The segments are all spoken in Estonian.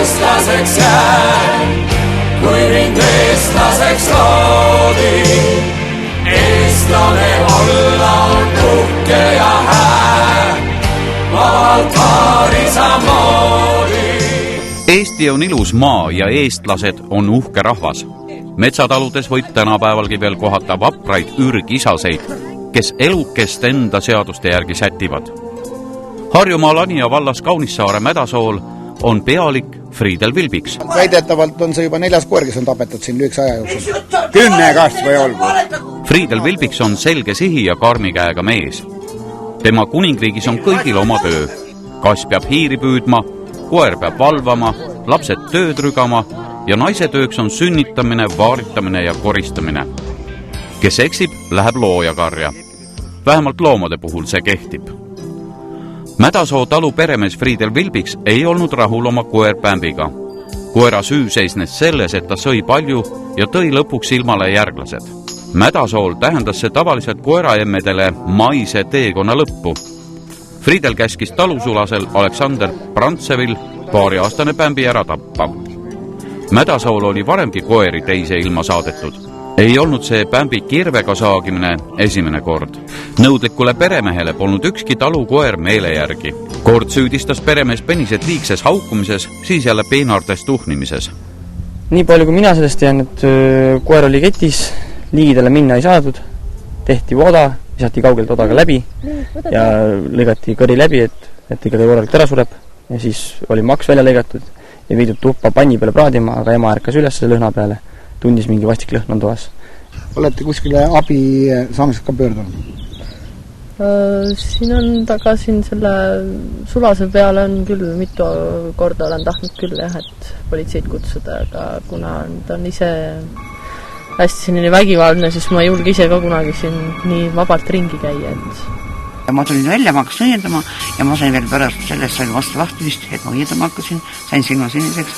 eestlaseks jään, kui mind eestlaseks loodi. Eestlane olla on uhke ja hää, vabalt vaarisa moodi. Eesti on ilus maa ja eestlased on uhke rahvas. Metsataludes võib tänapäevalgi veel kohata vapraid ürgisaseid, kes elukest enda seaduste järgi sätivad. Harjumaal Anija vallas Kaunissaare Mädasool on pealik Friedel Vilbiks. Väidetavalt on see juba 4. koer, kes on tapetud siin lühikese aja jooksul. 10 kas või olgu. Friedel Vilbiks on selge sihi ja karmi käega mees. Tema kuningriigis on kõigil oma töö. Kass peab hiiri püüdma, koer peab valvama, lapsed tööd rügama ja naise tööks on sünnitamine, vaaritamine ja koristamine. Kes eksib, läheb loojakarja. Vähemalt loomade puhul see kehtib. Mädasoo talu peremees Friedel Vilbiks ei olnud rahul oma koer Pämbiga. Koera süü seisnes selles, et ta sõi palju ja tõi lõpuks ilmale järglased. Mädasool tähendas see tavaliselt koeraemmedele maise teekonna lõppu. Friedel käskis talusulasel Aleksander Brantsevil 2-aastane Pämbi ära tappa. Mädasool oli varemgi koeri teise ilma saadetud. Ei olnud see Pämbi kirvega saagimine esimene kord. Nõudlikule peremehele polnud ükski talukoer meele järgi. Kord süüdistas peremees peniset liigses haukumises, siis jälle peenartes tuhnimises. Nii palju kui mina sellest tean, et koer oli ketis, liigidele minna ei saadud, tehti oda, visati kaugelt odaga läbi ja lõigati kõri läbi, et ikka korralikult ära sureb. Ja siis oli maks välja lõigatud ja viidud tuppa panni peale praadima, aga ema ärkas üles lõhna peale. Tundis mingi vastik lõhn on toas. Olete kuskile abi saamiseks ka pöördunud? Siin on tagasin selle sulase peale on küll mitu korda olen tahtnud küll jah, et politseid kutsuda, aga kuna ta on ise hästi selline vägivaldne, siis ma ei julge ise ka kunagi siin nii vabalt ringi käia. Ma tulin välja, ma hakkasin õiendama ja ma sain veel pärast sellest sain vastu lahtimist, et ma õiendama hakkasin, sain silma siniseks.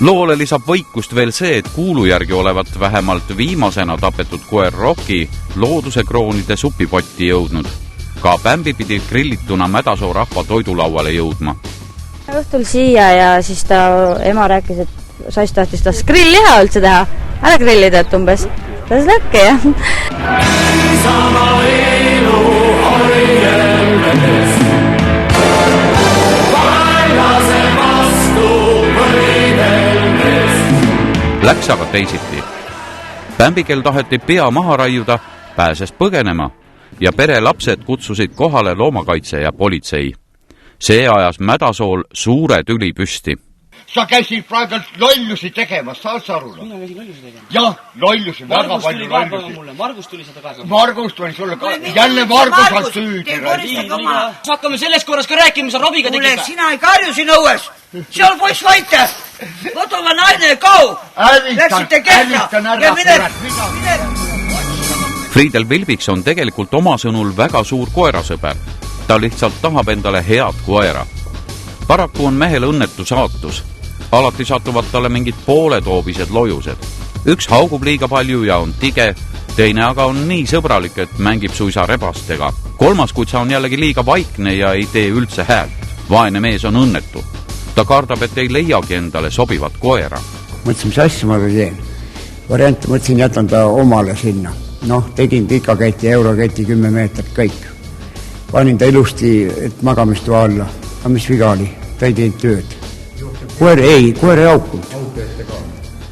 Loole lisab võikust veel see, et kuulu järgi olevat vähemalt viimasena tapetud koer Rocky looduse kroonide supipotti jõudnud. Ka Pämbi pidi grillituna Mädasoo rahva toidulauale jõudma. Õhtul siia ja siis ema rääkis, et sais tahtis tas grillliha üldse teha. Ära grillida, et umbes. Tas läkke, jah. Sama elu oli elmedes. Vaenlase vastu võideldes. Läks aga teisiti. Pämbikel taheti pea maha raiuda, pääses põgenema ja pere lapsed kutsusid kohale loomakaitse ja politsei. See ajas Mädasool suure tüli püsti. Sa käisid praegu lollusi tegemas, saad sa aru? Mina käisin lollusi tegema. Jah, lollusi, väga palju lollusi. Margus tuli seda kaasa. Margus tuli sulle ka. Jälle Margus on süüdi. Hakkame selles korras ka rääkima, mis on Robiga tegime. Kuule, sina ei karju siin õues. Seal poiss vaite. Võtava naine kau. Läksite kehta. Ja mine. Friedel Vilbiks on tegelikult oma sõnul väga suur koerasõber. Ta lihtsalt tahab endale head koera. Paraku on mehel õnnetu saatus. Alati satuvad talle mingid pooletoobised lojused. Üks haugub liiga palju ja on tige, teine aga on nii sõbralik, et mängib suisa rebastega. Kolmas kutsa on jällegi liiga vaikne ja ei tee üldse häält. Vaene mees on õnnetu. Ta kardab, et ei leiagi endale sobivat koera. Mõtlesin, mis asja ma teen. Variant, mõtlesin, jätan ta omale sinna. Tegin pikaketi, euroketi 10 meetrit kõik. Panin ta ilusti, et magamistoa alla. Aga mis viga oli? Ta ei teinud tööd. Koer ei aukunud.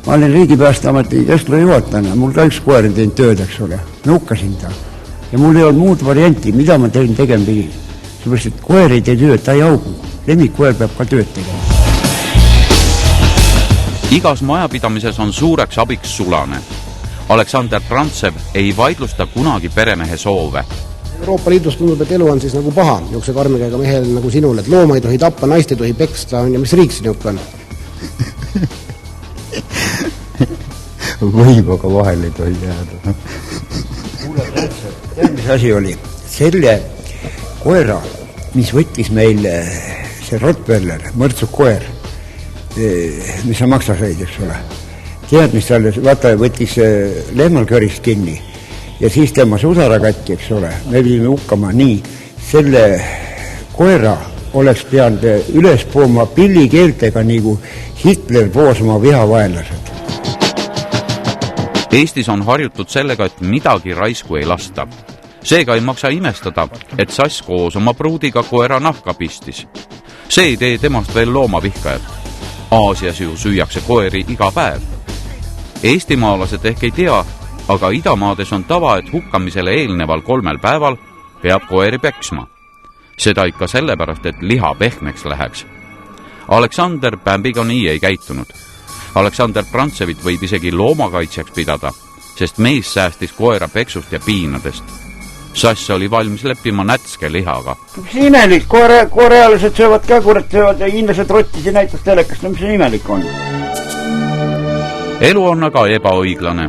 Ma olin Riigipäästeameti Keskla juhatajana. Mul ka üks koer ei teinud tööd, eks ole. Nukkasin ta. Ja mul ei olnud muud varianti, mida ma tegin pidin. Sellepärast, et koer ei tee tööd, ta ei augu. Lemmikkoer peab ka tööd tegema. Igas majapidamises on suureks abiks sulane. Aleksander Brantsev ei vaidlusta kunagi peremehe soove. Euroopa Liidus tundub, et elu on siis nagu paha, niisuguse karmikäega mehel nagu sinul, et looma ei tohi tappa, naist ei tohi peksta, ja mis riik siin on? Võib, aga vahel ei tohi jääda. Mis asi oli? Selle koera, mis võttis meil see Rottweiler, mõrtsuk koer, mis sa maksa said, eks ole. Tead, mis talle, vaata, võttis lehmal körist kinni ja siis tema usara katki, eks ole. Me pidime hukkama nii selle koera oleks pidanud üles pooma pillikeeltega nagu Hitler poos oma vihavaenlased. Eestis on harjutud sellega, et midagi raisku ei lasta. Seega ei maksa imestada, et Sass koos oma pruudiga koera nahka pistis. See ei tee temast veel loomavihkajat. Aasias ju süüakse koeri iga päev. Eestimaalased ehk ei tea, aga idamaades on tava, et hukkamisele eelneval 3 päeval peab koeri peksma. Seda ikka sellepärast, et liha pehmeks läheks. Aleksander Pämbiga nii ei käitunud. Aleksander Prantsevit võib isegi loomakaitsjaks pidada, sest mees säästis koera peksust ja piinadest. Sass oli valmis leppima nätske lihaga. Mis imelik, korealased söövad ka, kurat söövad ja inimesed rottis ja näitas telekast, no mis imelik on? Elu on aga ebaõiglane.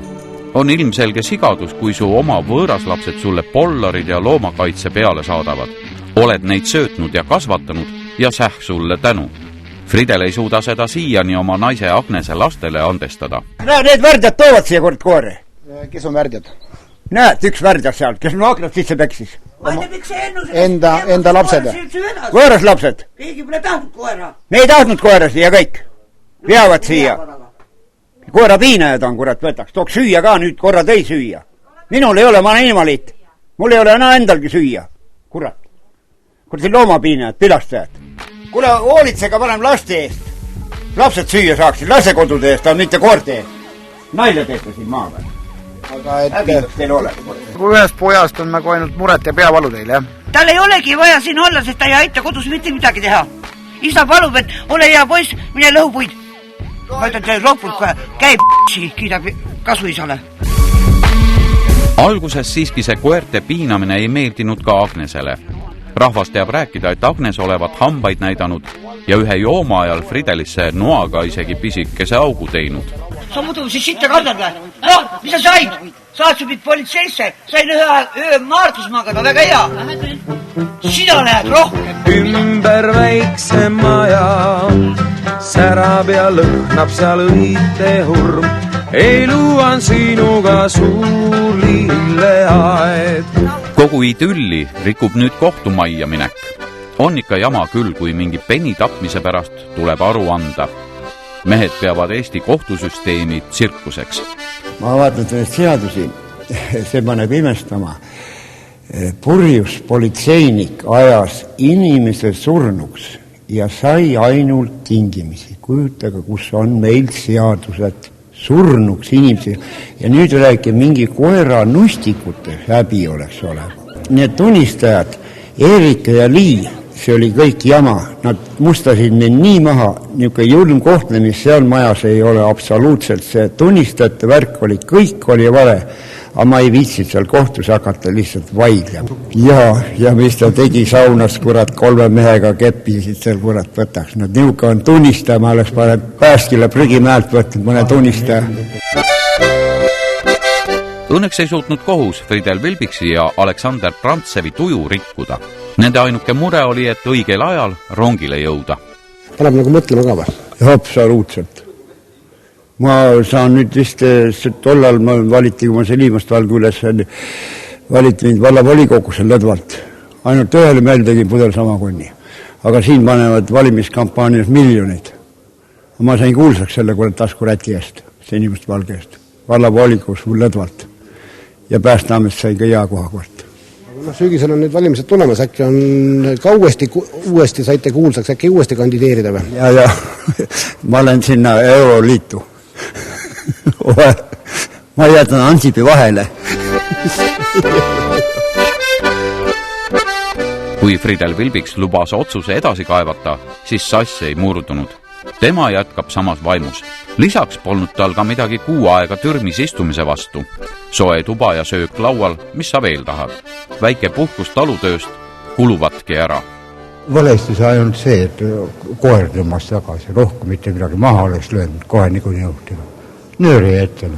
On ilmselge sigadus, kui su oma võõraslapsed sulle pollarid ja loomakaitse peale saadavad. Oled neid söötnud ja kasvatanud ja säh sulle tänu. Fridel ei suuda seda siiani oma naise Agnese lastele andestada. Need värdjad toovad siia kord koore. Kes on värdjad? Näed, üks värdjas seal, kes on aknad sisse peksis. Enda lapsed. Võõras lapsed. Keegi pole tahtnud koera. Me ei tahtnud koera siia kõik. Veavad siia. Koera piinajad on, kurat, võtaks. Tooks süüa ka, nüüd korra tõi süüa. Minul ei ole, ma olen inimaliit. Mul ei ole enam endalgi süüa. Kurat. Kurat, loomapiinajad, pilastajad. Kuule, hoolitsega panem laste eest. Lapsed süüa saaksid, lasekodude eest, mitte koorte eest. Nalja teete siin maa peal. Aga et... Häbikas teil ole. Kui ühest pojast on nagu ainult muret ja peavalu teil, jah? Tal ei olegi vaja siin olla, sest ta ei aita kodus mitte midagi teha. Isa palub, et ole hea poiss, mine lõhupuid. Ma ütlen, et lopult käib kiidab kasu isale. Alguses siiski see koerte piinamine ei meeldinud ka Agnesele. Rahvas teab rääkida, et Agnes olevat hambaid näidanud ja ühe jooma ajal Fridelisse noaga isegi pisikese augu teinud. Sa muidu siis sitta kardad või? No, mis sa said? Saad subid politseisse, sain öö maardus magada, väga hea. Sina lähed rohkem. Ümber väikse maja, särab ja lõhnab seal õite hurm. Elu on sinuga suur lilleaed. Kogu idülli rikub nüüd kohtumajja minek. On ikka jama küll, kui mingi penni tapmise pärast tuleb aru anda. Mehed peavad Eesti kohtusüsteemi tsirkuseks. Ma vaatan sellest seadusi, see paneb imestama. Purjus politseinik ajas inimese surnuks ja sai ainult tingimisi. Kujutaga, kus on meil seadused surnuks inimesi. Ja nüüd rääkige mingi koera nustikute häbi oleks olema. Need tunnistajad, Erika ja Lii, see oli kõik jama. Nad mustasid mind nii maha, niisugune julm kohtlemis seal majas ei ole absoluutselt. See tunnistajate värk oli, kõik oli vale. Aga ma ei viitsid seal kohtus hakata lihtsalt vaidlema. Ja mis ta tegi saunas, kurat, 3 mehega keppisid seal, kurat, võtaks. Nad niuka on tunnistaja, ma oleks pääskile prügimäelt võtnud mõne tunnistaja. Õnneks ei suutnud kohus Fridel Vilbiksi ja Aleksander Prantsevi tuju rikkuda. Nende ainuke mure oli, et õigel ajal rongile jõuda. Paneb nagu mõtlema ka või? Absoluutselt. Ma saan nüüd vist, tollal ma valiti, kui ma Selimast valgu üles, valiti mind vallavolikogusse Lõdvalt. Ainult ühele meil tegin pudel sama konni. Aga siin panevad valimiskampaanias miljoneid. Ma sain kuulsaks selle kurat taskuräti eest, Selimast valge eest. Vallavolikogus Lõdvalt. Ja päästeamet sai ka hea koha kord. Sügisel on nüüd valimised tulemas, äkki on ka uuesti saite kuulsaks, äkki uuesti kandideerida või? Ja, ma olen sinna Euroliitu. Ma jätan Ansipi vahele. Kui Fridel Vilbiks lubas otsuse edasi kaevata, siis Sass ei murdunud. Tema jätkab samas vaimus. Lisaks polnud tal ka midagi kuu aega türmis istumise vastu. Soe tuba ja söök laual, mis sa veel tahad. Väike puhkus talutööst kuluvatki ära. Valesti sai ainult see, et koer tõmbas tagasi, rohkem mitte midagi maha oleks löönud, kohe niikuinii jõuti. Nööri ette.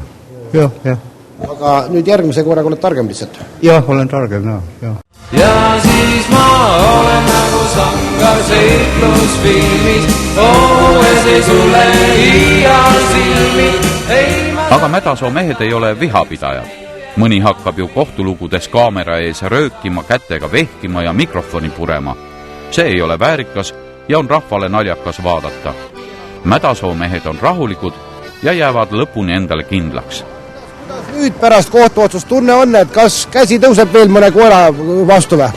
Jah. Aga nüüd järgmise korraga oled targem lihtsalt? Jah, olen targem, jah. Ja siis ma olen nagu sangar seiklusfilmis, ooes ei sulle iial silmi. Aga Mädasoo mehed ei ole vihapidajad. Mõni hakkab ju kohtulugudes kaamera ees röökima, kätega vehkima ja mikrofoni purema. see ei ole väärikas ja on rahvale naljakas vaadata. Mädasoomehed on rahulikud ja jäävad lõpuni endale kindlaks. Nüüd pärast kohtuotsust tunne on, et kas käsi tõuseb veel mõne koera vastu või?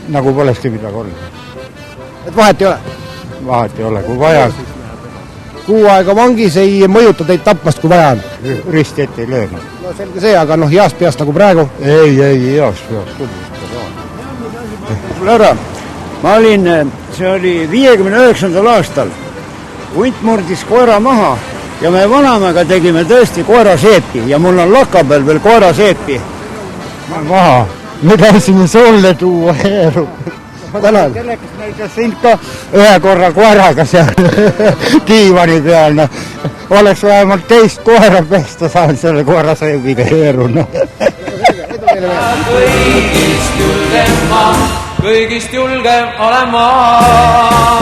Nagu polekski midagi olnud. Et vahet ei ole? Vahet ei ole, kui vaja. Kuu aega vangis ei mõjuta teid tapmast, kui vaja on? Risti ette ei löönud. No selge see, aga heast peast nagu praegu? Ei, heast peast küll. Kuule ära, ma olin, see oli 59. aastal, hunt murdis koera maha ja me vanamäega tegime tõesti koeraseepi ja mul on lakka peal veel koeraseepi. Maha, me käisime sulle tuua heeru. Ma tänan. Telekas näitas sind ka ühe korra koeraga seal diivani peal. No. Oleks vähemalt teist koera pesta saan selle koeraseebiga heeru. No. Kõigist julgem olen ma.